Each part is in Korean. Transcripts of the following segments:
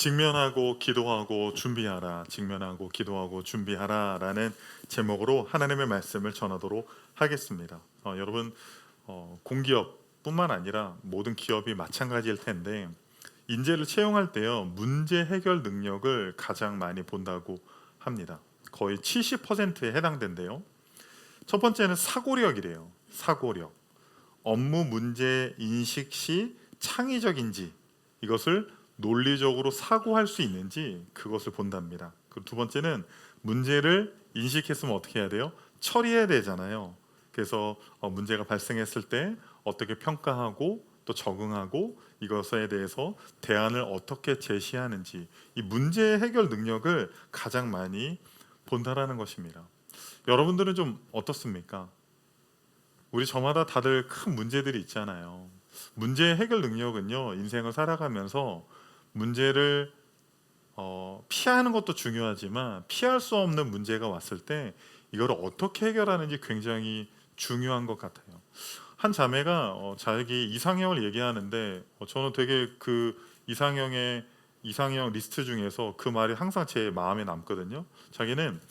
직면하고 기도하고 준비하라, 직면하고 기도하고 준비하라라는 제목으로 하나님의 말씀을 전하도록 하겠습니다. 여러분, 공기업뿐만 아니라 모든 기업이 마찬가지일 텐데 인재를 채용할 때요, 문제 해결 능력을 가장 많이 본다고 합니다. 거의 70%에 해당된대요. 첫 번째는 사고력이래요. 사고력. 업무 문제 인식 시 창의적인지, 이것을 논리적으로 사고할 수 있는지 그것을 본답니다. 그리고 두 번째는 문제를 인식했으면 어떻게 해야 돼요? 처리해야 되잖아요. 그래서 문제가 발생했을 때 어떻게 평가하고 또 적응하고 이것에 대해서 대안을 어떻게 제시하는지, 이 문제 해결 능력을 가장 많이 본다라는 것입니다. 여러분들은 좀 어떻습니까? 우리 저마다 다들 큰 문제들이 있잖아요. 문제 해결 능력은요, 인생을 살아가면서 문제를 피하는 것도 중요하지만 피할 수 없는 문제가 왔을 때 이걸 어떻게 해결하는지 굉장히 중요한 것 같아요. 한 자매가 자기 이상형을 얘기하는데 저는 되게 그 이상형 리스트 중에서 그 말이 항상 제 마음에 남거든요. 자기는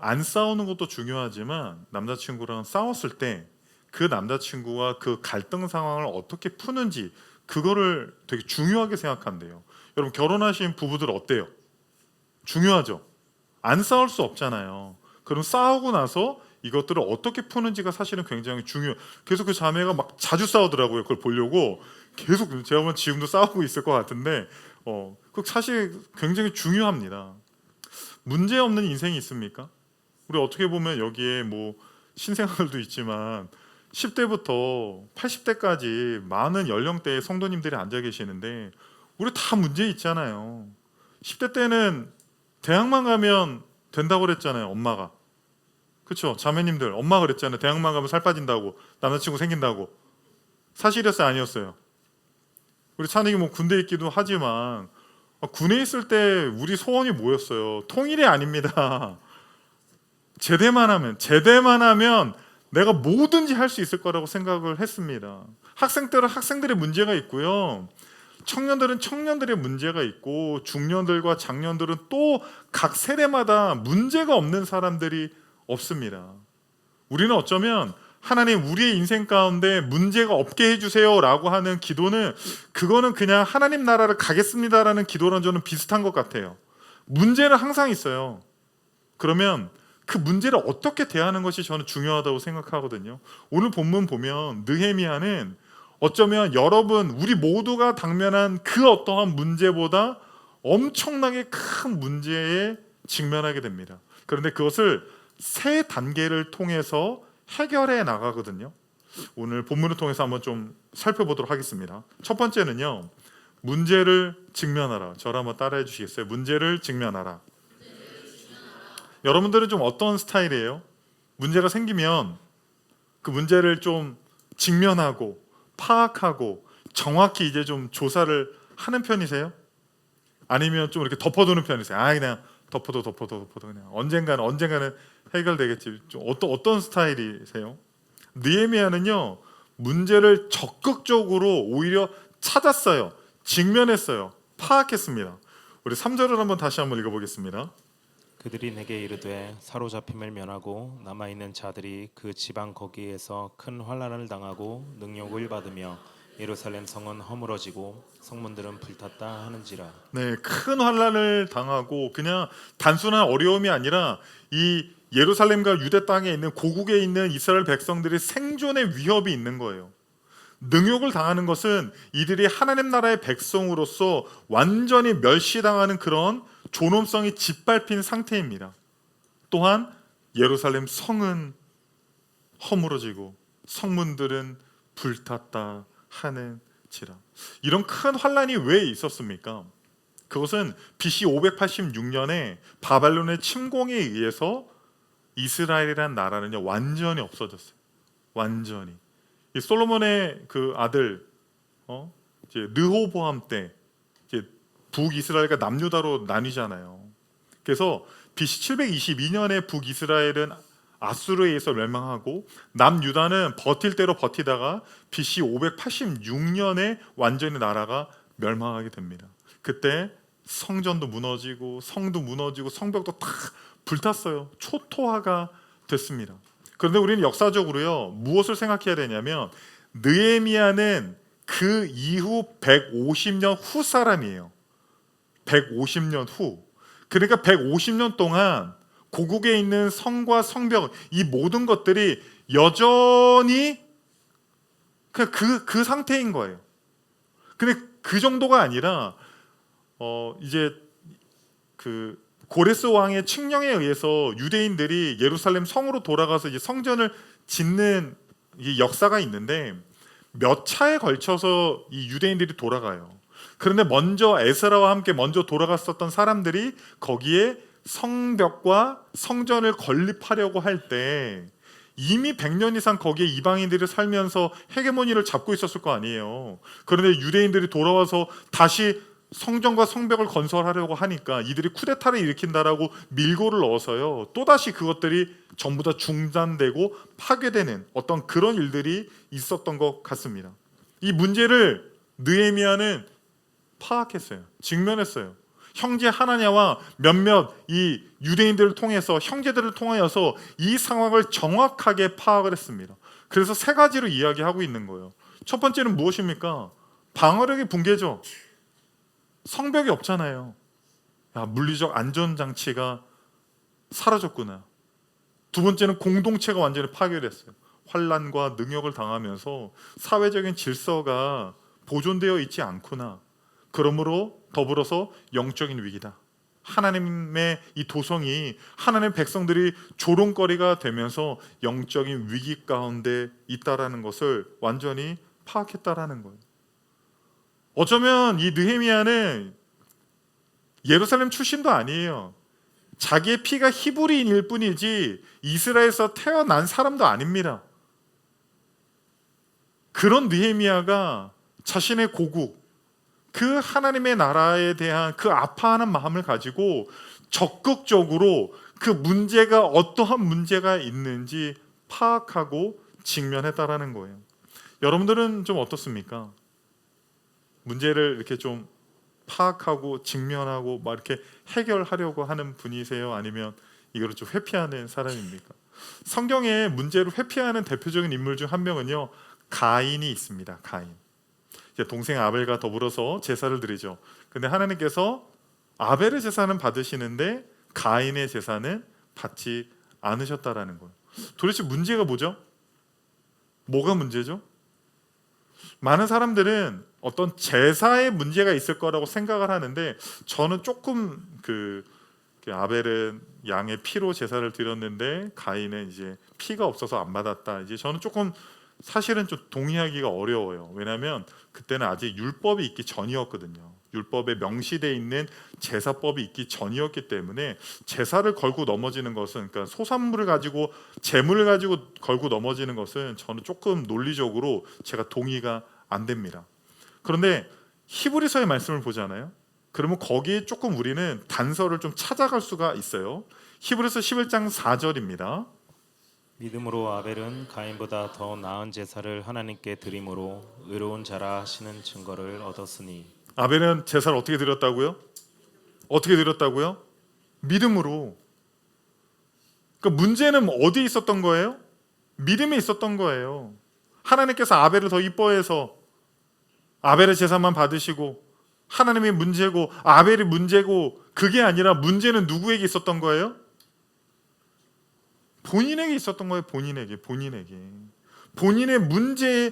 안 싸우는 것도 중요하지만 남자친구랑 싸웠을 때 그 남자친구와 그 갈등 상황을 어떻게 푸는지 그거를 되게 중요하게 생각한대요. 여러분, 결혼하신 부부들 어때요? 중요하죠. 안 싸울 수 없잖아요. 그럼 싸우고 나서 이것들을 어떻게 푸는지가 사실은 굉장히 중요해요. 그래서 그 자매가 막 자주 싸우더라고요. 그걸 보려고 계속, 제가 보면 지금도 싸우고 있을 것 같은데 그 사실 굉장히 중요합니다. 문제 없는 인생이 있습니까? 우리 어떻게 보면 여기에 뭐 신생아들도 있지만 10대부터 80대까지 많은 연령대의 성도님들이 앉아 계시는데 우리 다 문제 있잖아요. 10대 때는 대학만 가면 된다고 그랬잖아요. 엄마가. 그렇죠? 자매님들, 엄마가 그랬잖아요. 대학만 가면 살 빠진다고, 남자친구 생긴다고. 사실이었어요, 아니었어요? 우리 찬익이 뭐 군대 있기도 하지만 군에 있을 때 우리 소원이 뭐였어요? 통일이 아닙니다. 제대만 하면 내가 뭐든지 할 수 있을 거라고 생각을 했습니다. 학생 때는 학생들의 문제가 있고요, 청년들은 청년들의 문제가 있고, 중년들과 장년들은 또 각 세대마다 문제가 없는 사람들이 없습니다. 우리는 어쩌면 하나님, 우리의 인생 가운데 문제가 없게 해주세요 라고 하는 기도는, 그거는 그냥 하나님 나라를 가겠습니다라는 기도랑 저는 비슷한 것 같아요. 문제는 항상 있어요. 그러면 그 문제를 어떻게 대하는 것이 저는 중요하다고 생각하거든요. 오늘 본문 보면 느헤미야는 어쩌면 여러분, 우리 모두가 당면한 그 어떠한 문제보다 엄청나게 큰 문제에 직면하게 됩니다. 그런데 그것을 세 단계를 통해서 해결해 나가거든요. 오늘 본문을 통해서 한번 좀 살펴보도록 하겠습니다. 첫 번째는요, 문제를 직면하라. 저를 한번 따라해 주시겠어요? 문제를 직면하라. 여러분들은 좀 어떤 스타일이에요? 문제가 생기면 그 문제를 좀 직면하고 파악하고 정확히 이제 좀 조사를 하는 편이세요? 아니면 좀 이렇게 덮어두는 편이세요? 그냥 덮어도 그냥 언젠가는 해결되겠지. 좀 어떤 스타일이세요? 느헤미야는요, 문제를 적극적으로 오히려 찾았어요. 직면했어요. 파악했습니다. 우리 3절을 한번 다시 한번 읽어보겠습니다. 그들이 내게 이르되 사로잡힘을 면하고 남아있는 자들이 그 지방 거기에서 큰 환난을 당하고 능욕을 받으며 예루살렘 성은 허물어지고 성문들은 불탔다 하는지라. 네, 큰 환난을 당하고 그냥 단순한 어려움이 아니라 이 예루살렘과 유대 땅에 있는 고국에 있는 이스라엘 백성들이 생존의 위협이 있는 거예요. 능욕을 당하는 것은 이들이 하나님 나라의 백성으로서 완전히 멸시당하는 그런 존엄성이 짓밟힌 상태입니다. 또한 예루살렘 성은 허물어지고 성문들은 불탔다 하는지라. 이런 큰 환란이 왜 있었습니까? 그것은 BC 586년에 바벨론의 침공에 의해서 이스라엘이라는 나라는요, 완전히 없어졌어요. 완전히. 이 솔로몬의 그 아들 이제 르호보암 때 이제 북이스라엘과 남유다로 나뉘잖아요. 그래서 BC 722년에 북이스라엘은 아수르에 의해서 멸망하고 남유다는 버틸 대로 버티다가 BC 586년에 완전히 나라가 멸망하게 됩니다. 그때 성전도 무너지고 성도 무너지고 성벽도 다 불탔어요. 초토화가 됐습니다. 그런데 우리는 역사적으로요, 무엇을 생각해야 되냐면 느헤미야는 그 이후 150년 후 사람이에요. 150년 후. 그러니까 150년 동안 고국에 있는 성과 성벽, 이 모든 것들이 여전히 그 상태인 거예요. 근데 그 정도가 아니라 이제 그 고레스 왕의 칙령에 의해서 유대인들이 예루살렘 성으로 돌아가서 이제 성전을 짓는 이 역사가 있는데 몇 차에 걸쳐서 이 유대인들이 돌아가요. 그런데 먼저 에스라와 함께 먼저 돌아갔었던 사람들이 거기에 성벽과 성전을 건립하려고 할 때 이미 100년 이상 거기에 이방인들이 살면서 헤게모니를 잡고 있었을 거 아니에요. 그런데 유대인들이 돌아와서 다시 성전과 성벽을 건설하려고 하니까 이들이 쿠데타를 일으킨다라고 밀고를 넣어서요, 또다시 그것들이 전부 다 중단되고 파괴되는 어떤 그런 일들이 있었던 것 같습니다. 이 문제를 느헤미야는 파악했어요. 직면했어요. 형제 하나냐와 몇몇 이 유대인들을 통해서, 형제들을 통하여서 이 상황을 정확하게 파악을 했습니다. 그래서 세 가지로 이야기하고 있는 거예요. 첫 번째는 무엇입니까? 방어력의 붕괴죠. 성벽이 없잖아요. 야, 물리적 안전장치가 사라졌구나. 두 번째는 공동체가 완전히 파괴됐어요. 환난과 능욕을 당하면서 사회적인 질서가 보존되어 있지 않구나. 그러므로 더불어서 영적인 위기다. 하나님의 이 도성이, 하나님의 백성들이 조롱거리가 되면서 영적인 위기 가운데 있다라는 것을 완전히 파악했다라는 거예요. 어쩌면 이 느헤미야는 예루살렘 출신도 아니에요. 자기의 피가 히브리인일 뿐이지 이스라엘에서 태어난 사람도 아닙니다. 그런 느헤미야가 자신의 고국, 그 하나님의 나라에 대한 그 아파하는 마음을 가지고 적극적으로 그 문제가 어떠한 문제가 있는지 파악하고 직면했다라는 거예요. 여러분들은 좀 어떻습니까? 문제를 이렇게 좀 파악하고 직면하고 막 이렇게 해결하려고 하는 분이세요? 아니면 이거를 좀 회피하는 사람입니까? 성경에 문제를 회피하는 대표적인 인물 중 한 명은요, 가인이 있습니다. 가인. 이제 동생 아벨과 더불어서 제사를 드리죠. 근데 하나님께서 아벨의 제사는 받으시는데 가인의 제사는 받지 않으셨다라는 거예요. 도대체 문제가 뭐죠? 뭐가 문제죠? 많은 사람들은 어떤 제사에 문제가 있을 거라고 생각을 하는데, 저는 조금 그 아벨은 양의 피로 제사를 드렸는데 가인은 이제 피가 없어서 안 받았다. 이제 저는 조금 사실은 좀 동의하기가 어려워요. 왜냐하면 그때는 아직 율법이 있기 전이었거든요. 율법에 명시되어 있는 제사법이 있기 전이었기 때문에 제사를 걸고 넘어지는 것은, 그러니까 소산물을 가지고, 재물을 가지고 걸고 넘어지는 것은 저는 조금 논리적으로 제가 동의가 안 됩니다. 그런데 히브리서의 말씀을 보잖아요. 그러면 거기에 조금 우리는 단서를 좀 찾아갈 수가 있어요. 히브리서 11장 4절입니다. 믿음으로 아벨은 가인보다 더 나은 제사를 하나님께 드림으로 의로운 자라 하시는 증거를 얻었으니. 아벨은 제사를 어떻게 드렸다고요? 어떻게 드렸다고요? 믿음으로. 그러니까 문제는 어디에 있었던 거예요? 믿음에 있었던 거예요. 하나님께서 아벨을 더 이뻐해서 아벨의 제사만 받으시고, 하나님이 문제고 아벨이 문제고, 그게 아니라 문제는 누구에게 있었던 거예요? 본인에게 있었던 거예요. 본인의 문제에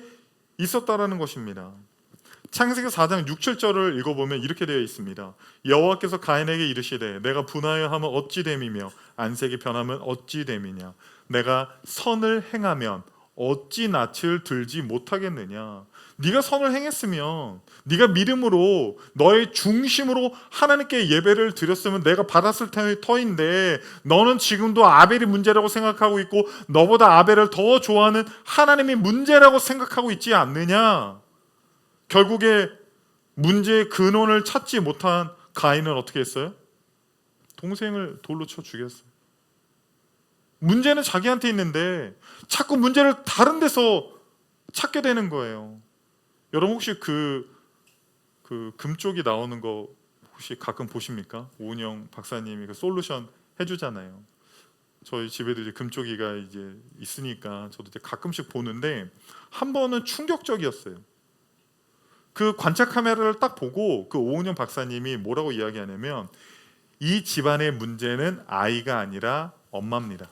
있었다라는 것입니다. 창세기 4장 6, 7절을 읽어보면 이렇게 되어 있습니다. 여호와께서 가인에게 이르시되 내가 분하여 하면 어찌 됨이며 안색이 변하면 어찌 됨이냐. 내가 선을 행하면 어찌 낯을 들지 못하겠느냐. 네가 선을 행했으면, 네가 믿음으로 너의 중심으로 하나님께 예배를 드렸으면 내가 받았을 터인데, 너는 지금도 아벨이 문제라고 생각하고 있고 너보다 아벨을 더 좋아하는 하나님이 문제라고 생각하고 있지 않느냐. 결국에 문제의 근원을 찾지 못한 가인은 어떻게 했어요? 동생을 돌로 쳐 죽였어요. 문제는 자기한테 있는데 자꾸 문제를 다른 데서 찾게 되는 거예요. 여러분 혹시 그 금쪽이 나오는 거 혹시 가끔 보십니까? 오은영 박사님이 그 솔루션 해주잖아요. 저희 집에도 이제 금쪽이가 이제 있으니까 저도 이제 가끔씩 보는데 한 번은 충격적이었어요. 그 관찰 카메라를 딱 보고 그 오은영 박사님이 뭐라고 이야기하냐면 이 집안의 문제는 아이가 아니라 엄마입니다.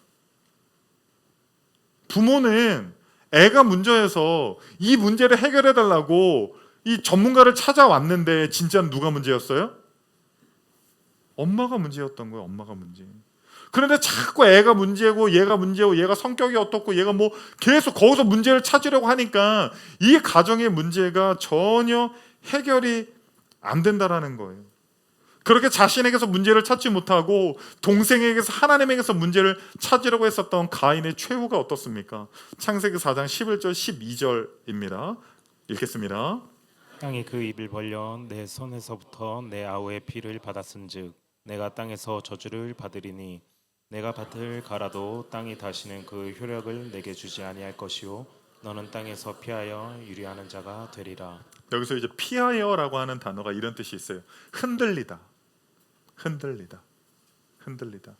부모는 애가 문제여서 이 문제를 해결해 달라고 이 전문가를 찾아왔는데 진짜 누가 문제였어요? 엄마가 문제였던 거예요. 엄마가 문제. 그런데 자꾸 애가 문제고 얘가 문제고 얘가 성격이 어떻고 얘가 뭐 계속 거기서 문제를 찾으려고 하니까 이 가정의 문제가 전혀 해결이 안 된다라는 거예요. 그렇게 자신에게서 문제를 찾지 못하고 동생에게서 하나님에게서 문제를 찾으려고 했었던 가인의 최후가 어떻습니까? 창세기 4장 11절 12절입니다. 읽겠습니다. 땅이 그 입을 벌려 내 손에서부터 내 아우의 피를 받았은즉 내가 땅에서 저주를 받으리니 내가 밭을 갈아도 땅이 다시는 그 효력을 내게 주지 아니할 것이요 너는 땅에서 피하여 유리하는 자가 되리라. 여기서 이제 피하여라고 하는 단어가 이런 뜻이 있어요. 흔들리다. 흔들리다. 흔들리다.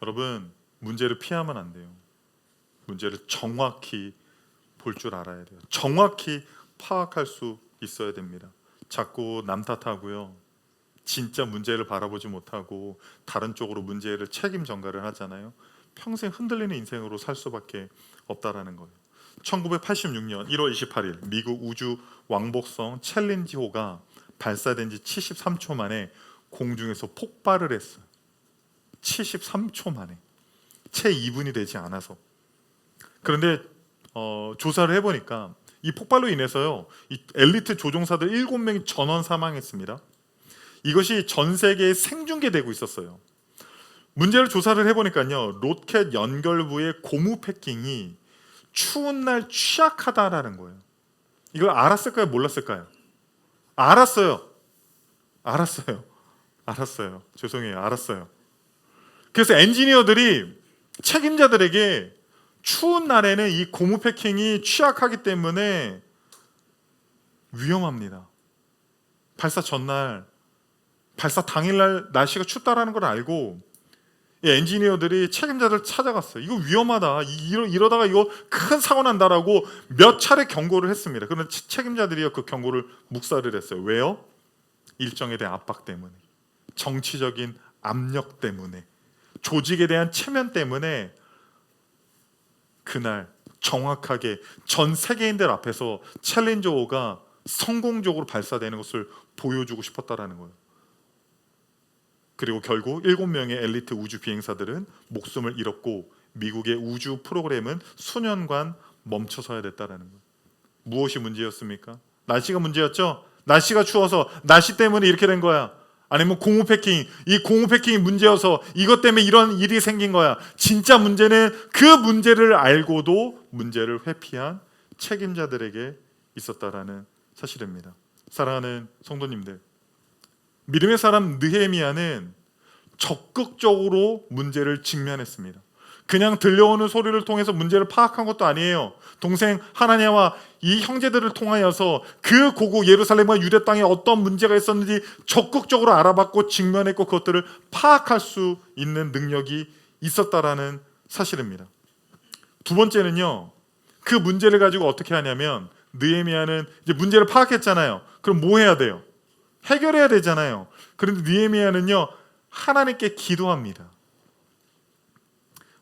여러분, 문제를 피하면 안 돼요. 문제를 정확히 볼 줄 알아야 돼요. 정확히 파악할 수 있어야 됩니다. 자꾸 남 탓하고요. 진짜 문제를 바라보지 못하고 다른 쪽으로 문제를 책임 전가를 하잖아요. 평생 흔들리는 인생으로 살 수밖에 없다라는 거예요. 1986년 1월 28일 미국 우주 왕복성 챌린지호가 발사된 지 73초 만에 공중에서 폭발을 했어요. 73초 만에. 채 2분이 되지 않아서. 그런데 조사를 해보니까 이 폭발로 인해서요, 이 엘리트 조종사들 7명이 전원 사망했습니다. 이것이 전 세계에 생중계되고 있었어요. 문제를 조사를 해보니까요, 로켓 연결부의 고무 패킹이 추운 날 취약하다라는 거예요. 이걸 알았을까요? 몰랐을까요? 알았어요. 죄송해요. 알았어요. 그래서 엔지니어들이 책임자들에게 추운 날에는 이 고무 패킹이 취약하기 때문에 위험합니다. 발사 전날, 발사 당일날 날씨가 춥다라는 걸 알고 엔지니어들이 책임자들 찾아갔어요. 이거 위험하다. 이러다가 이거 큰 사고 난다라고 몇 차례 경고를 했습니다. 그런데 책임자들이 그 경고를 묵살을 했어요. 왜요? 일정에 대한 압박 때문에, 정치적인 압력 때문에, 조직에 대한 체면 때문에 그날 정확하게 전 세계인들 앞에서 챌린저호가 성공적으로 발사되는 것을 보여주고 싶었다라는 거예요. 그리고 결국 7명의 엘리트 우주 비행사들은 목숨을 잃었고 미국의 우주 프로그램은 수년간 멈춰서야 됐다라는 거예요. 무엇이 문제였습니까? 날씨가 문제였죠? 날씨가 추워서 날씨 때문에 이렇게 된 거야. 아니면 고무 패킹, 이 고무 패킹이 문제여서 이것 때문에 이런 일이 생긴 거야. 진짜 문제는 그 문제를 알고도 문제를 회피한 책임자들에게 있었다라는 사실입니다. 사랑하는 성도님들, 믿음의 사람 느헤미야는 적극적으로 문제를 직면했습니다. 그냥 들려오는 소리를 통해서 문제를 파악한 것도 아니에요. 동생 하나냐와 이 형제들을 통하여서 그 고국 예루살렘과 유대 땅에 어떤 문제가 있었는지 적극적으로 알아봤고 직면했고 그것들을 파악할 수 있는 능력이 있었다라는 사실입니다. 두 번째는요, 그 문제를 가지고 어떻게 하냐면 느헤미야는 이제 문제를 파악했잖아요. 그럼 뭐 해야 돼요? 해결해야 되잖아요. 그런데 느헤미야는요, 하나님께 기도합니다.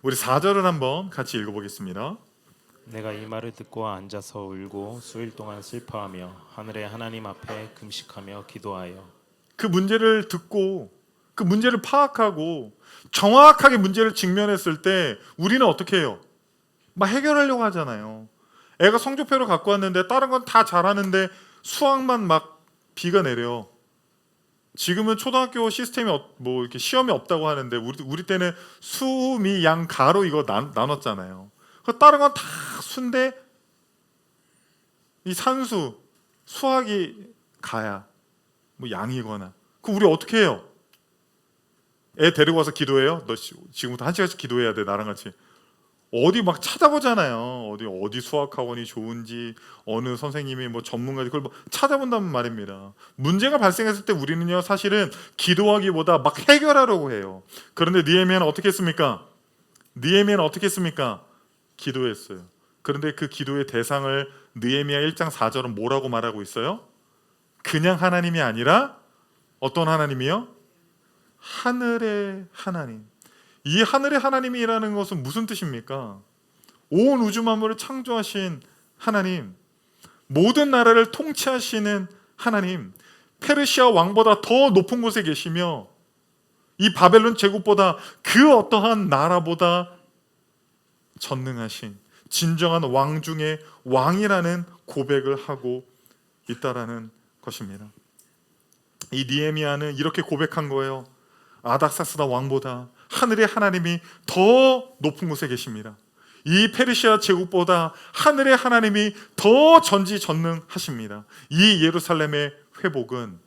우리 4절을 한번 같이 읽어보겠습니다. 내가 이 말을 듣고 앉아서 울고 수일 동안 슬퍼하며 하늘의 하나님 앞에 금식하며 기도하여. 그 문제를 듣고 그 문제를 파악하고 정확하게 문제를 직면했을 때 우리는 어떻게 해요? 막 해결하려고 하잖아요. 애가 성적표를 갖고 왔는데 다른 건 다 잘하는데 수학만 막 비가 내려. 지금은 초등학교 시스템이 뭐 이렇게 시험이 없다고 하는데 우리 때는 수, 미, 양, 가로 이거 나눴잖아요. 그 다른 건 다 수인데 이 산수, 수학이 가야 뭐 양이거나. 그 우리 어떻게 해요? 애 데리고 와서 기도해요? 너 지금부터 1시간씩 기도해야 돼 나랑 같이. 어디 막 찾아보잖아요. 어디 수학학원이 좋은지, 어느 선생님이 뭐 전문가지, 그걸 뭐 찾아본다는 말입니다. 문제가 발생했을 때 우리는요, 사실은 기도하기보다 막 해결하려고 해요. 그런데 느헤미야는 어떻게 했습니까? 기도했어요. 그런데 그 기도의 대상을 느헤미야 1장 4절은 뭐라고 말하고 있어요? 그냥 하나님이 아니라 어떤 하나님이요? 하늘의 하나님. 이 하늘의 하나님이라는 것은 무슨 뜻입니까? 온 우주 만물을 창조하신 하나님, 모든 나라를 통치하시는 하나님, 페르시아 왕보다 더 높은 곳에 계시며 이 바벨론 제국보다 그 어떠한 나라보다 전능하신 진정한 왕 중의 왕이라는 고백을 하고 있다라는 것입니다. 이 느헤미야는 이렇게 고백한 거예요. 아닥사스다 왕보다 하늘의 하나님이 더 높은 곳에 계십니다. 이 페르시아 제국보다 하늘의 하나님이 더 전지전능하십니다. 이 예루살렘의 회복은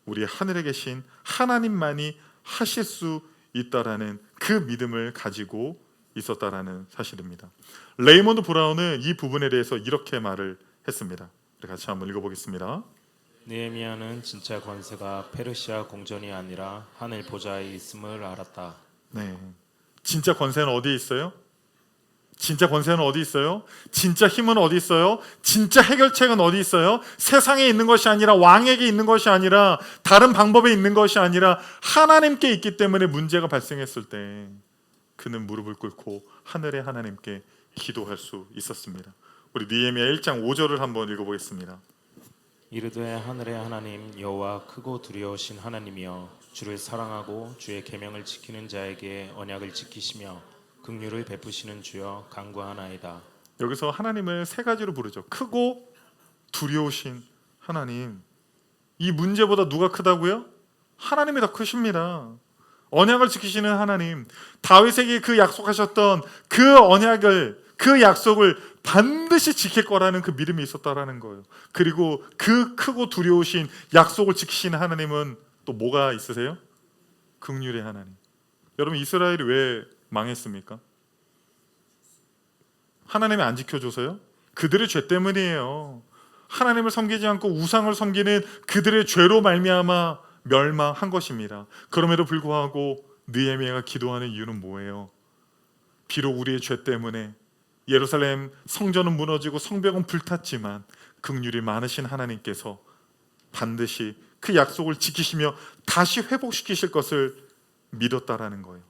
우리 하늘에 계신 하나님만이 하실 수 있다라는 그 믿음을 가지고 있었다라는 사실입니다. 레이먼드 브라운은 이 부분에 대해서 이렇게 말을 했습니다. 우리 같이 한번 읽어보겠습니다. 느헤미야는 진짜 권세가 페르시아 궁전이 아니라 하늘 보좌에 있음을 알았다. 네, 진짜 권세는 어디에 있어요? 진짜 권세는 어디 있어요? 진짜 힘은 어디 있어요? 진짜 해결책은 어디 있어요? 세상에 있는 것이 아니라, 왕에게 있는 것이 아니라, 다른 방법에 있는 것이 아니라 하나님께 있기 때문에 문제가 발생했을 때 그는 무릎을 꿇고 하늘의 하나님께 기도할 수 있었습니다. 우리 느헤미야 1장 5절을 한번 읽어보겠습니다. 이르되 하늘의 하나님 여호와 크고 두려우신 하나님이여, 주를 사랑하고 주의 계명을 지키는 자에게 언약을 지키시며 긍휼을 베푸시는 주여 간구하나이다. 여기서 하나님을 세 가지로 부르죠. 크고 두려우신 하나님. 이 문제보다 누가 크다고요? 하나님이 더 크십니다. 언약을 지키시는 하나님, 다윗에게 그 약속하셨던 그 언약을, 그 약속을 반드시 지킬 거라는 그 믿음이 있었다라는 거예요. 그리고 그 크고 두려우신 약속을 지키시는 하나님은 또 뭐가 있으세요? 긍휼의 하나님. 여러분, 이스라엘이 왜 망했습니까? 하나님이 안 지켜줘서요? 그들의 죄 때문이에요. 하나님을 섬기지 않고 우상을 섬기는 그들의 죄로 말미암아 멸망한 것입니다. 그럼에도 불구하고 느헤미야가 기도하는 이유는 뭐예요? 비록 우리의 죄 때문에 예루살렘 성전은 무너지고 성벽은 불탔지만 긍휼이 많으신 하나님께서 반드시 그 약속을 지키시며 다시 회복시키실 것을 믿었다라는 거예요.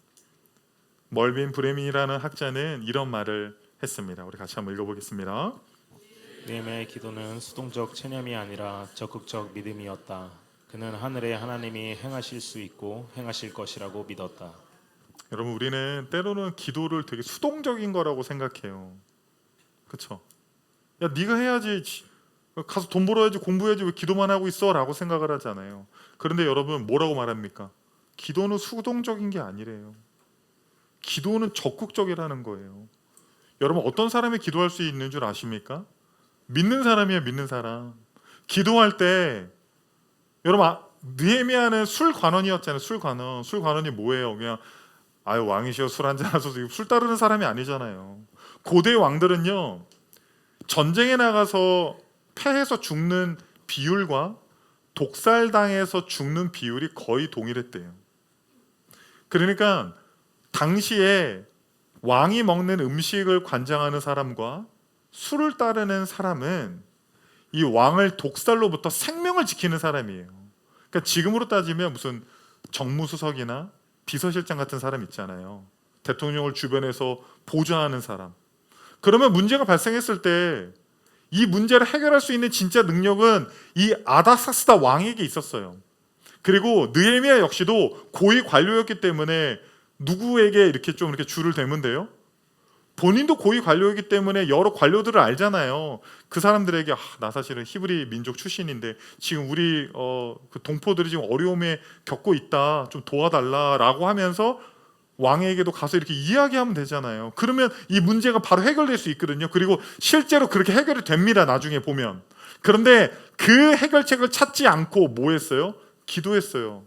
멀빈 브레민이라는 학자는 이런 말을 했습니다. 우리 같이 한번 읽어보겠습니다. 느헤미야의 기도는 수동적 체념이 아니라 적극적 믿음이었다. 그는 하늘의 하나님이 행하실 수 있고 행하실 것이라고 믿었다. 여러분, 우리는 때로는 기도를 되게 수동적인 거라고 생각해요. 그렇죠? 야, 네가 해야지, 가서 돈 벌어야지, 공부해야지, 왜 기도만 하고 있어? 라고 생각을 하잖아요. 그런데 여러분, 뭐라고 말합니까? 기도는 수동적인 게 아니래요. 기도는 적극적이라는 거예요. 여러분, 어떤 사람이 기도할 수 있는 줄 아십니까? 믿는 사람이야, 믿는 사람. 기도할 때 여러분, 느헤미야는 술관원이었잖아요. 술관원이 뭐예요? 그냥 왕이시여 술 한잔 하소서. 술 따르는 사람이 아니잖아요. 고대 왕들은요, 전쟁에 나가서 패해서 죽는 비율과 독살당해서 죽는 비율이 거의 동일했대요. 그러니까 당시에 왕이 먹는 음식을 관장하는 사람과 술을 따르는 사람은 이 왕을 독살로부터 생명을 지키는 사람이에요. 그러니까 지금으로 따지면 무슨 정무수석이나 비서실장 같은 사람 있잖아요. 대통령을 주변에서 보좌하는 사람. 그러면 문제가 발생했을 때 이 문제를 해결할 수 있는 진짜 능력은 이 아닥사스다 왕에게 있었어요. 그리고 느헤미야 역시도 고위 관료였기 때문에 누구에게 이렇게 줄을 대면 돼요? 본인도 고위 관료이기 때문에 여러 관료들을 알잖아요. 그 사람들에게 나 사실은 히브리 민족 출신인데 지금 우리 그 동포들이 지금 어려움에 겪고 있다, 좀 도와달라라고 하면서 왕에게도 가서 이렇게 이야기하면 되잖아요. 그러면 이 문제가 바로 해결될 수 있거든요. 그리고 실제로 그렇게 해결이 됩니다, 나중에 보면. 그런데 그 해결책을 찾지 않고 뭐 했어요? 기도했어요.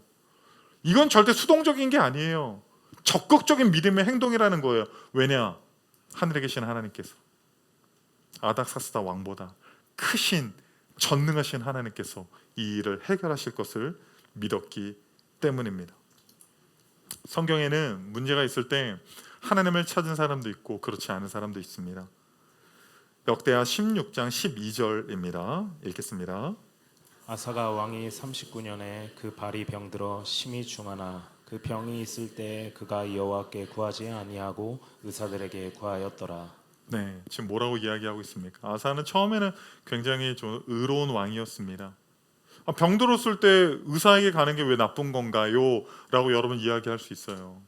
이건 절대 수동적인 게 아니에요. 적극적인 믿음의 행동이라는 거예요. 왜냐? 하늘에 계신 하나님께서 아닥사스다 왕보다 크신 전능하신 하나님께서 이 일을 해결하실 것을 믿었기 때문입니다. 성경에는 문제가 있을 때 하나님을 찾은 사람도 있고 그렇지 않은 사람도 있습니다. 역대하 16장 12절입니다. 읽겠습니다. 아사가 왕이 39년에 그 발이 병들어 심히 중하나 그 병이 있을 때 그가 여호와께 구하지 아니하고 의사들에게 구하였더라. 네, 지금 뭐라고 이야기하고 있습니까? 아사는 처음에는 굉장히 좀 의로운 왕이었습니다. 병들었을 때 의사에게 가는 게 왜 나쁜 건가요? 라고 여러분 이야기할 수 있어요.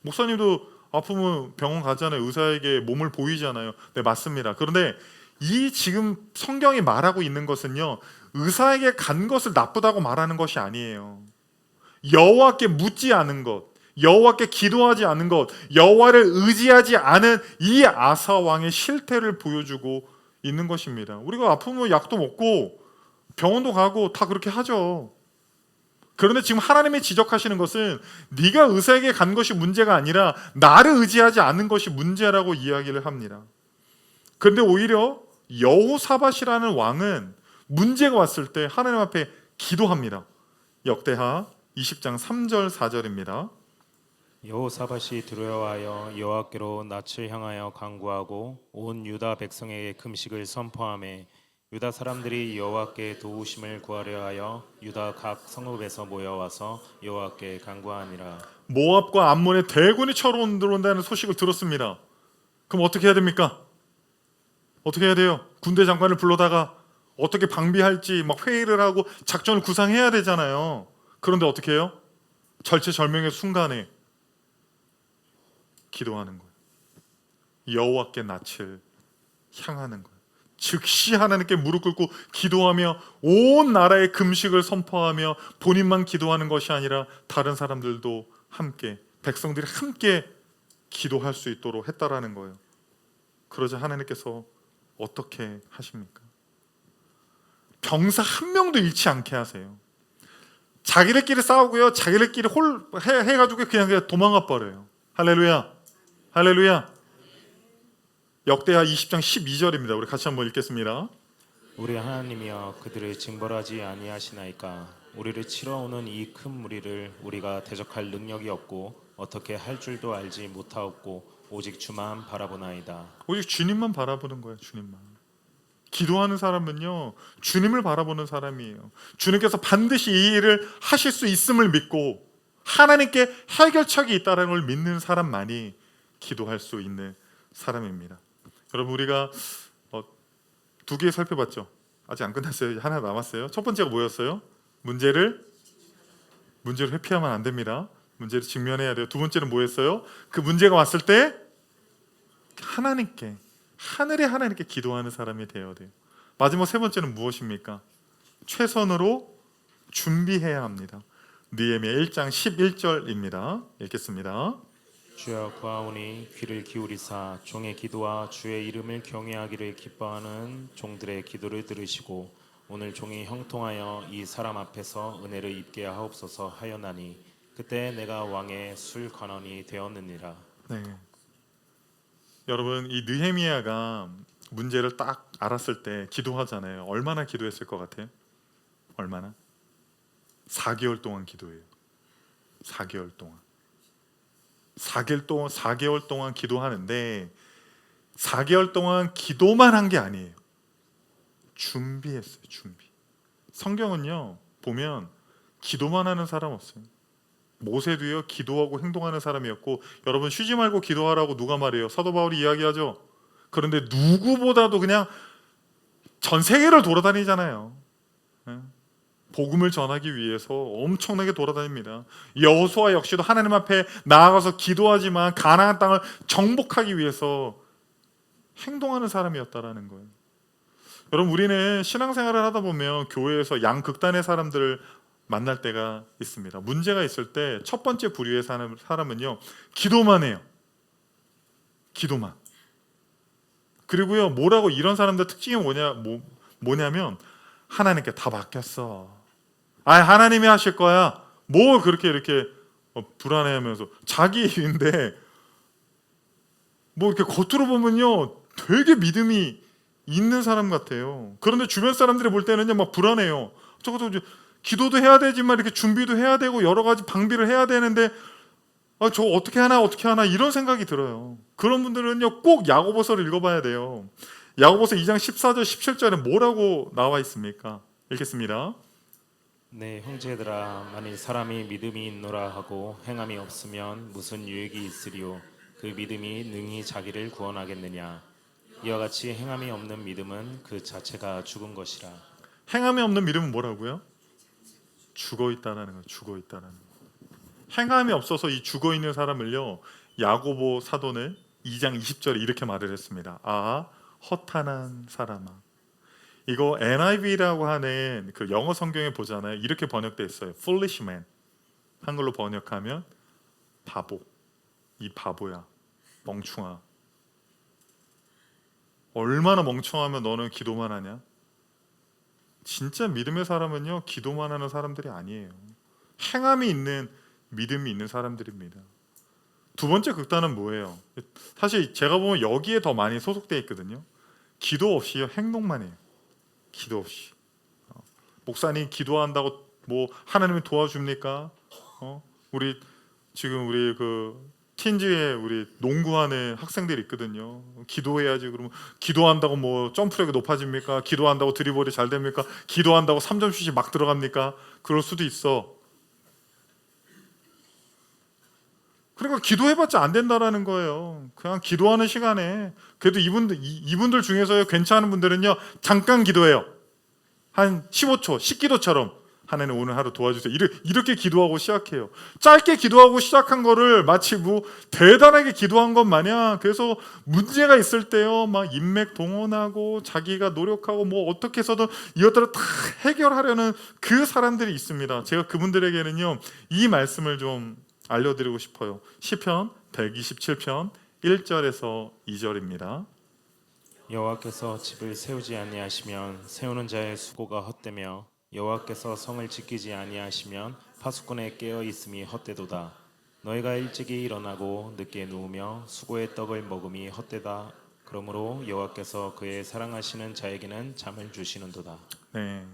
목사님도 아프면 병원 가잖아요. 의사에게 몸을 보이잖아요. 네, 맞습니다. 그런데 이 지금 성경이 말하고 있는 것은요, 의사에게 간 것을 나쁘다고 말하는 것이 아니에요. 여호와께 묻지 않은 것, 여호와께 기도하지 않은 것, 여호와를 의지하지 않은 이 아사 왕의 실태를 보여주고 있는 것입니다. 우리가 아프면 약도 먹고 병원도 가고 다 그렇게 하죠. 그런데 지금 하나님이 지적하시는 것은 네가 의사에게 간 것이 문제가 아니라 나를 의지하지 않은 것이 문제라고 이야기를 합니다. 그런데 오히려 여호사밧이라는 왕은 문제가 왔을 때 하나님 앞에 기도합니다. 역대하 20장 3절 4절입니다. 여호사밧이 두려워하여 여호와께로 낯을 향하여 간구하고 온 유다 백성에게 금식을 선포하며 유다 사람들이 여호와께 도우심을 구하려 하여 유다 각 성읍에서 모여와서 여호와께 간구하니라. 모압과 암몬의 대군이 쳐로 들어온다는 소식을 들었습니다. 그럼 어떻게 해야 됩니까? 어떻게 해야 돼요? 군대 장관을 불러다가 어떻게 방비할지 막 회의를 하고 작전을 구상해야 되잖아요. 그런데 어떻게 해요? 절체절명의 순간에 기도하는 거예요. 여호와께 낯을 향하는 거예요. 즉시 하나님께 무릎 꿇고 기도하며 온 나라의 금식을 선포하며 본인만 기도하는 것이 아니라 다른 사람들도 함께, 백성들이 함께 기도할 수 있도록 했다라는 거예요. 그러자 하나님께서 어떻게 하십니까? 병사 한 명도 잃지 않게 하세요. 자기들끼리 싸우고요, 자기들끼리 해가지고 그냥 도망가 버려요. 할렐루야, 할렐루야. 역대하 20장 12절입니다. 우리 같이 한번 읽겠습니다. 우리 하나님이여 그들을 징벌하지 아니하시나이까. 우리를 치러 오는 이 큰 무리를 우리가 대적할 능력이 없고 어떻게 할 줄도 알지 못하옵고 오직 주만 바라보나이다. 오직 주님만 바라보는 거예요. 주님만. 기도하는 사람은요, 주님을 바라보는 사람이에요. 주님께서 반드시 이 일을 하실 수 있음을 믿고 하나님께 해결책이 있다는 걸 믿는 사람만이 기도할 수 있는 사람입니다. 여러분, 우리가 두 개 살펴봤죠. 아직 안 끝났어요. 하나 남았어요. 첫 번째가 뭐였어요? 문제를 회피하면 안 됩니다. 문제를 직면해야 돼요. 두 번째는 뭐였어요? 그 문제가 왔을 때 하늘의 하나님께 기도하는 사람이 되어야 돼요. 마지막 세 번째는 무엇입니까? 최선으로 준비해야 합니다. 느헤미야 1장 11절입니다. 읽겠습니다. 주여 구하오니 귀를 기울이사 종의 기도와 주의 이름을 경외하기를 기뻐하는 종들의 기도를 들으시고 오늘 종이 형통하여 이 사람 앞에서 은혜를 입게 하옵소서 하였나니 그때 내가 왕의 술 관원이 되었느니라. 네. 여러분, 이 느헤미야가 문제를 딱 알았을 때 기도하잖아요. 얼마나 기도했을 것 같아요? 얼마나? 4개월 동안 기도해요. 4개월 동안. 4개월 동안 기도하는데 4개월 동안 기도만 한 게 아니에요. 준비했어요. 준비. 성경은요, 보면 기도만 하는 사람 없어요. 모세도요, 기도하고 행동하는 사람이었고, 여러분 쉬지 말고 기도하라고 누가 말해요? 사도 바울이 이야기하죠. 그런데 누구보다도 그냥 전 세계를 돌아다니잖아요. 복음을 전하기 위해서 엄청나게 돌아다닙니다. 여호수아 역시도 하나님 앞에 나아가서 기도하지만 가나안 땅을 정복하기 위해서 행동하는 사람이었다라는 거예요. 여러분, 우리는 신앙생활을 하다 보면 교회에서 양극단의 사람들을 만날 때가 있습니다. 문제가 있을 때 첫 번째 부류의 사람은요, 기도만 해요. 기도만. 그리고요, 뭐라고 이런 사람들 특징이 뭐냐면 하나님께 다 맡겼어. 하나님이 하실 거야. 뭐 그렇게 이렇게 불안해하면서 자기 일인데 뭐 이렇게 겉으로 보면요 되게 믿음이 있는 사람 같아요. 그런데 주변 사람들이 볼 때는요 막 불안해요. 저것도 이제 기도도 해야 되지만 이렇게 준비도 해야 되고 여러 가지 방비를 해야 되는데 저 어떻게 하나 이런 생각이 들어요. 그런 분들은요 꼭 야고보서를 읽어봐야 돼요. 야고보서 2장 14절 17절에 뭐라고 나와 있습니까? 읽겠습니다. 네, 형제들아, 만일 사람이 믿음이 있노라 하고 행함이 없으면 무슨 유익이 있으리요? 그 믿음이 능히 자기를 구원하겠느냐? 이와 같이 행함이 없는 믿음은 그 자체가 죽은 것이라. 행함이 없는 믿음은 뭐라고요? 죽어 있다라는 거예요. 죽어 있다라는 거. 행함이 없어서 이 죽어 있는 사람을요 야고보 사도는 2장 20절에 이렇게 말을 했습니다. 아 허탄한 사람아. 이거 NIV라고 하는 그 영어 성경에 보잖아요. 이렇게 번역돼 있어요. Foolish man. 한글로 번역하면 바보. 이 바보야. 멍충아. 얼마나 멍청하면 너는 기도만 하냐? 진짜 믿음의 사람은요 기도만 하는 사람들이 아니에요. 행함이 있는 믿음이 있는 사람들입니다. 두 번째 극단은 뭐예요? 사실 제가 보면 여기에 더 많이 소속돼 있거든요. 기도 없이요 행동만 해요. 기도 없이. 목사님 기도한다고 뭐 하나님이 도와줍니까? 우리 지금 우리 그 틴즈에 우리 농구하는 학생들이 있거든요. 기도해야지. 그러면 기도한다고 뭐 점프력이 높아집니까? 기도한다고 드리블이 잘 됩니까? 기도한다고 3점 슛이 막 들어갑니까? 그럴 수도 있어. 그러니까 기도해봤자 안 된다라는 거예요. 그냥 기도하는 시간에 그래도 이분들 중에서 괜찮은 분들은요 잠깐 기도해요. 한 15초 식기도처럼 하나님 오늘 하루 도와주세요. 이렇게 기도하고 시작해요. 짧게 기도하고 시작한 거를 마치 뭐 대단하게 기도한 것 마냥 그래서 문제가 있을 때요 막 인맥 동원하고 자기가 노력하고 뭐 어떻게 해서든 이것들을 다 해결하려는 그 사람들이 있습니다. 제가 그분들에게는요 이 말씀을 좀 알려드리고 싶어요. 시편 127편 1절에서 2절입니다. 여호와께서 집을 세우지 아니하시면 세우는 자의 수고가 헛되며 여호와께서 성을 지키지 아니하시면 파수꾼의 깨어 있음이 헛되도다. 너희가 일찍이 일어나고 늦게 누우며 수고의 떡을 먹음이 헛되다. 그러므로 여호와께서 그의 사랑하시는 자에게는 잠을 주시는도다. 네,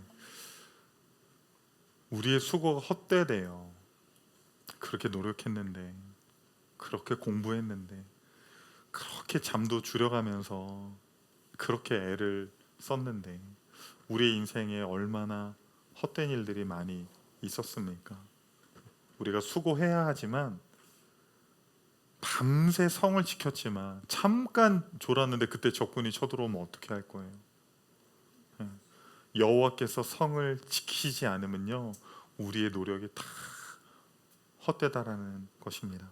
우리의 수고가 헛되대요. 그렇게 노력했는데, 그렇게 공부했는데, 그렇게 잠도 줄여가면서 그렇게 애를 썼는데 우리의 인생에 얼마나 헛된 일들이 많이 있었습니까? 우리가 수고해야 하지만 밤새 성을 지켰지만 잠깐 졸았는데 그때 적군이 쳐들어오면 어떻게 할 거예요? 여호와께서 성을 지키지 않으면요 우리의 노력이 다 헛되다라는 것입니다.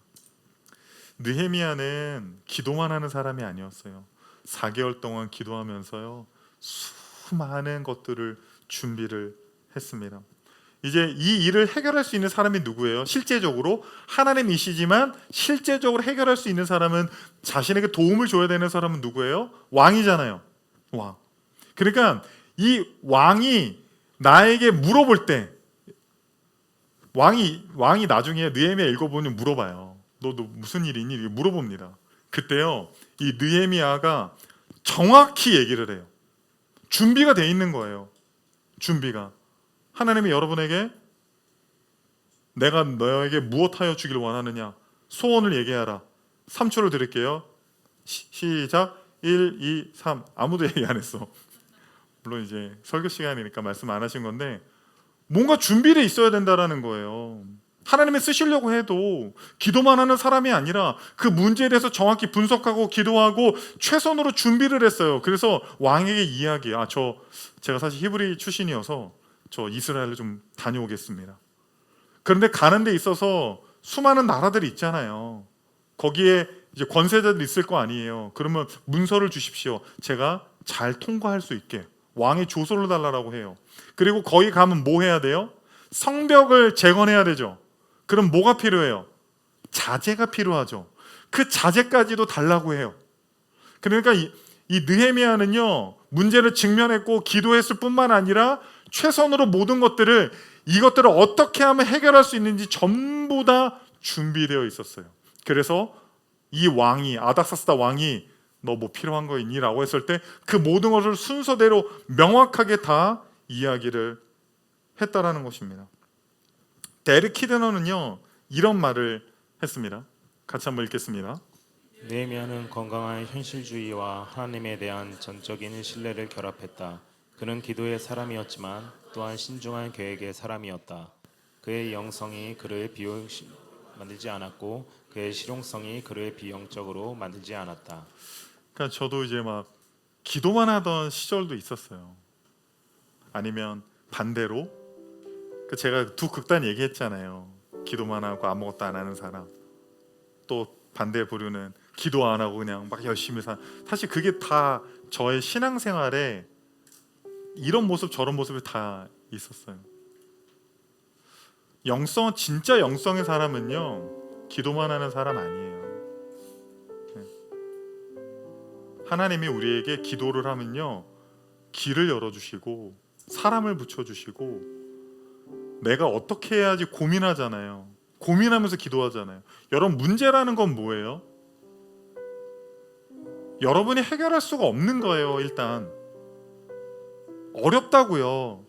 느헤미야는 기도만 하는 사람이 아니었어요. 4개월 동안 기도하면서요 수많은 것들을 준비를 했습니다. 이제 이 일을 해결할 수 있는 사람이 누구예요? 실제적으로 하나님이시지만 실제적으로 해결할 수 있는 사람은 자신에게 도움을 줘야 되는 사람은 누구예요? 왕이잖아요. 왕. 그러니까 이 왕이 나에게 물어볼 때 왕이 나중에 느헤미야 읽어보면 물어봐요. 너 무슨 일이 있니? 이렇게 물어봅니다. 그때요 이 느헤미야가 정확히 얘기를 해요. 준비가 돼 있는 거예요. 준비가. 하나님이 여러분에게 내가 너에게 무엇하여 주기를 원하느냐 소원을 얘기하라. 3초를 드릴게요. 시작. 1, 2, 3. 아무도 얘기 안 했어. 물론 이제 설교 시간이니까 말씀 안 하신 건데 뭔가 준비돼 있어야 된다라는 거예요. 하나님이 쓰시려고 해도 기도만 하는 사람이 아니라 그 문제에 대해서 정확히 분석하고 기도하고 최선으로 준비를 했어요. 그래서 왕에게 이야기해요. 제가 사실 히브리 출신이어서 저 이스라엘을 좀 다녀오겠습니다. 그런데 가는 데 있어서 수많은 나라들이 있잖아요. 거기에 이제 권세자들이 있을 거 아니에요. 그러면 문서를 주십시오. 제가 잘 통과할 수 있게. 왕의 조서를 달라고 해요. 그리고 거기 가면 뭐 해야 돼요? 성벽을 재건해야 되죠. 그럼 뭐가 필요해요? 자재가 필요하죠. 그 자재까지도 달라고 해요. 그러니까 이 느헤미야는요 문제를 직면했고 기도했을 뿐만 아니라 최선으로 모든 이것들을 어떻게 하면 해결할 수 있는지 전부 다 준비되어 있었어요. 그래서 이 왕이 아닥사스다 왕이 너 뭐 필요한 거 있니? 라고 했을 때 그 모든 것을 순서대로 명확하게 다 이야기를 했다라는 것입니다. 데릭 키드너는요 이런 말을 했습니다. 같이 한번 읽겠습니다. 느헤미야는 건강한 현실주의와 하나님에 대한 전적인 신뢰를 결합했다. 그는 기도의 사람이었지만 또한 신중한 계획의 사람이었다. 그의 영성이 그를 만들지 않았고 그의 실용성이 그를 비영적으로 만들지 않았다. 그러니까 저도 이제 막 기도만 하던 시절도 있었어요. 아니면 반대로 제가 두 극단 얘기했잖아요. 기도만 하고 아무것도 안 하는 사람, 또 반대 부류는 기도 안 하고 그냥 막 열심히 사실 그게 다 저의 신앙생활에 이런 모습 저런 모습이 다 있었어요. 진짜 영성의 사람은요 기도만 하는 사람 아니에요. 하나님이 우리에게 기도를 하면요 길을 열어주시고 사람을 붙여주시고 내가 어떻게 해야지 고민하잖아요. 고민하면서 기도하잖아요. 여러분 문제라는 건 뭐예요? 여러분이 해결할 수가 없는 거예요. 일단 어렵다고요.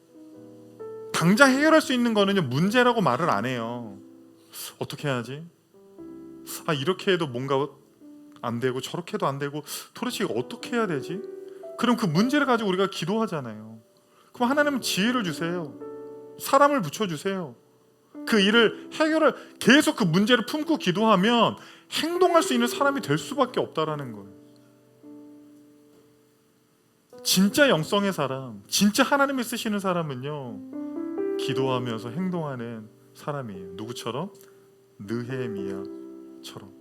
당장 해결할 수 있는 거는요 문제라고 말을 안 해요. 어떻게 해야지? 이렇게 해도 뭔가 안 되고 저렇게 해도 안 되고 도대체 이거 어떻게 해야 되지? 그럼 그 문제를 가지고 우리가 기도하잖아요. 그럼 하나님은 지혜를 주세요. 사람을 붙여주세요. 그 일을 계속 그 문제를 품고 기도하면 행동할 수 있는 사람이 될 수밖에 없다라는 거예요. 진짜 영성의 사람, 진짜 하나님이 쓰시는 사람은요 기도하면서 행동하는 사람이에요. 누구처럼? 느헤미야처럼.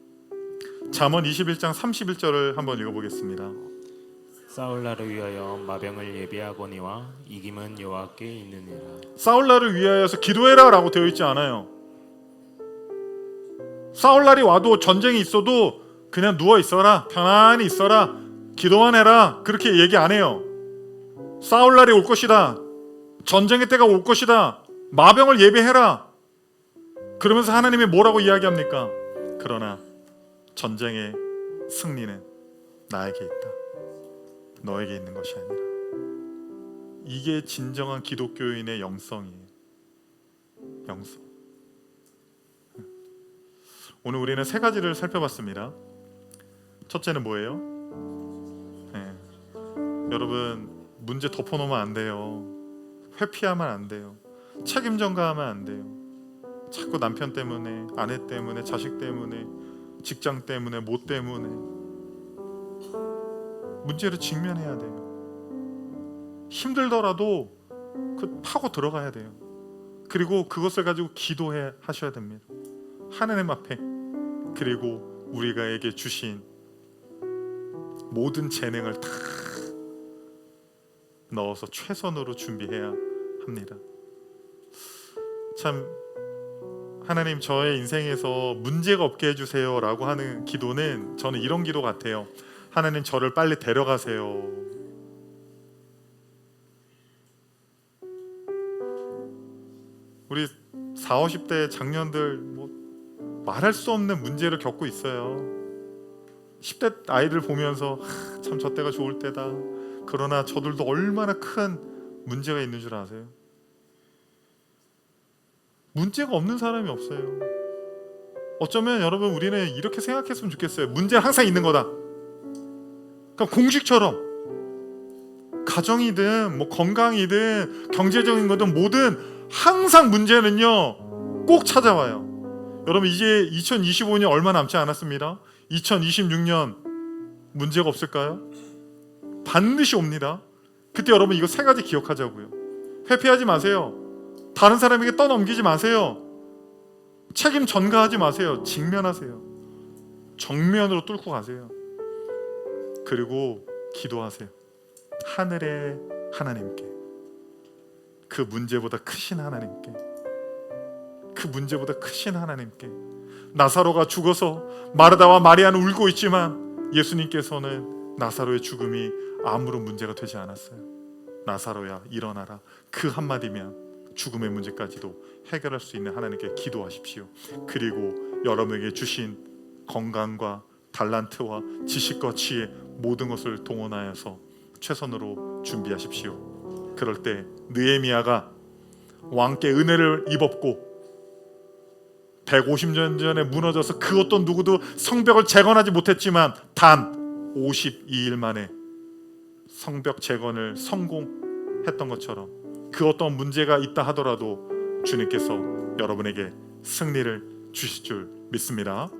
잠언 21장 31절을 한번 읽어보겠습니다. 싸울 날을 위하여 마병을 예비하거니와 이김은 여호와께 있느니라. 싸울 날을 위하여서 기도해라 라고 되어 있지 않아요. 싸울 날이 와도 전쟁이 있어도 그냥 누워 있어라, 편안히 있어라, 기도만 해라 그렇게 얘기 안 해요. 싸울 날이 올 것이다, 전쟁의 때가 올 것이다, 마병을 예비해라. 그러면서 하나님이 뭐라고 이야기합니까? 그러나 전쟁의 승리는 나에게 있다, 너에게 있는 것이 아니라. 이게 진정한 기독교인의 영성이에요. 영성. 오늘 우리는 세 가지를 살펴봤습니다. 첫째는 뭐예요? 여러분 문제 덮어놓으면 안 돼요. 회피하면 안 돼요. 책임 전가하면 안 돼요. 자꾸 남편 때문에, 아내 때문에, 자식 때문에, 직장 때문에, 뭐 때문에 문제를 직면해야 돼요. 힘들더라도 파고 들어가야 돼요. 그리고 그것을 가지고 하셔야 됩니다. 하나님 앞에. 그리고 우리가에게 주신 모든 재능을 다 넣어서 최선으로 준비해야 합니다. 참 하나님 저의 인생에서 문제가 없게 해주세요 라고 하는 기도는 저는 이런 기도 같아요. 하나님 저를 빨리 데려가세요. 우리 40, 50대 장년들 말할 수 없는 문제를 겪고 있어요. 10대 아이들 보면서 참 저 때가 좋을 때다. 그러나 저들도 얼마나 큰 문제가 있는 줄 아세요? 문제가 없는 사람이 없어요. 어쩌면 여러분 우리는 이렇게 생각했으면 좋겠어요. 문제는 항상 있는 거다. 그러니까 공식처럼 가정이든 건강이든 경제적인 거든 뭐든 항상 문제는요 꼭 찾아와요. 여러분 이제 2025년 얼마 남지 않았습니다. 2026년 문제가 없을까요? 반드시 옵니다. 그때 여러분 이거 세 가지 기억하자고요. 회피하지 마세요. 다른 사람에게 떠넘기지 마세요. 책임 전가하지 마세요. 직면하세요. 정면으로 뚫고 가세요. 그리고 기도하세요. 하늘의 하나님께, 그 문제보다 크신 하나님께, 그 문제보다 크신 하나님께. 나사로가 죽어서 마르다와 마리아는 울고 있지만 예수님께서는 나사로의 죽음이 아무런 문제가 되지 않았어요. 나사로야 일어나라. 그 한마디면 죽음의 문제까지도 해결할 수 있는 하나님께 기도하십시오. 그리고 여러분에게 주신 건강과 달란트와 지식과 지혜 모든 것을 동원하여서 최선으로 준비하십시오. 그럴 때 느헤미야가 왕께 은혜를 입었고 150년 전에 무너져서 그 어떤 누구도 성벽을 재건하지 못했지만 단 52일 만에 성벽 재건을 성공했던 것처럼 그 어떤 문제가 있다 하더라도 주님께서 여러분에게 승리를 주실 줄 믿습니다.